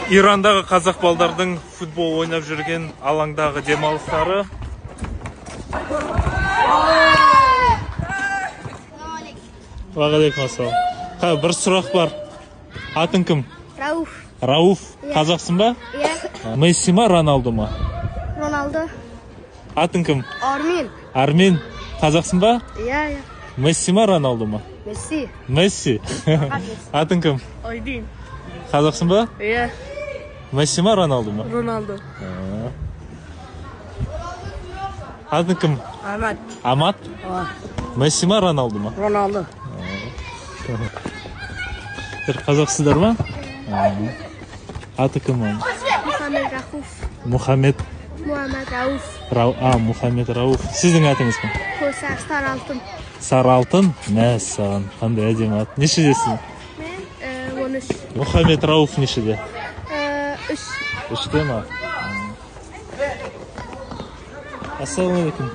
Ирандағы қазақ балдардың футбол ойнап жүрген алаңдағы демалыстары. Уағалейкум ассалам. Бір сұрақ бар. Атың кім? Рауф. Рауф. Қазақсың ба? Иә. Месси ма, Роналду ма? Роналду. Атың кім? Армен. Армен. Қазақсың ба? Иә. Месси ма, Роналду ма? Месси. Месси. Атың кім? Айдин. Қазақсың ба? Иә. Месси ма, Роналду ма? Роналду. Атың кім? Амат. Амат. Месси ма, Роналду ма? Роналду. Қазақсыздар ма? Аты кім? Мухаммед Рауф. Мұхаммед. Мухаммед Рауф. Мұхаммед Рауф. Сіздің атыңыз кім? Сары алтын. Сары алтын? Мәссаған. Қандай әдемі ат. Нешедесің? Мен 13. Мұхаммед Рауф нешеде? 3. 3-те ма? Ассалаумағалейкум.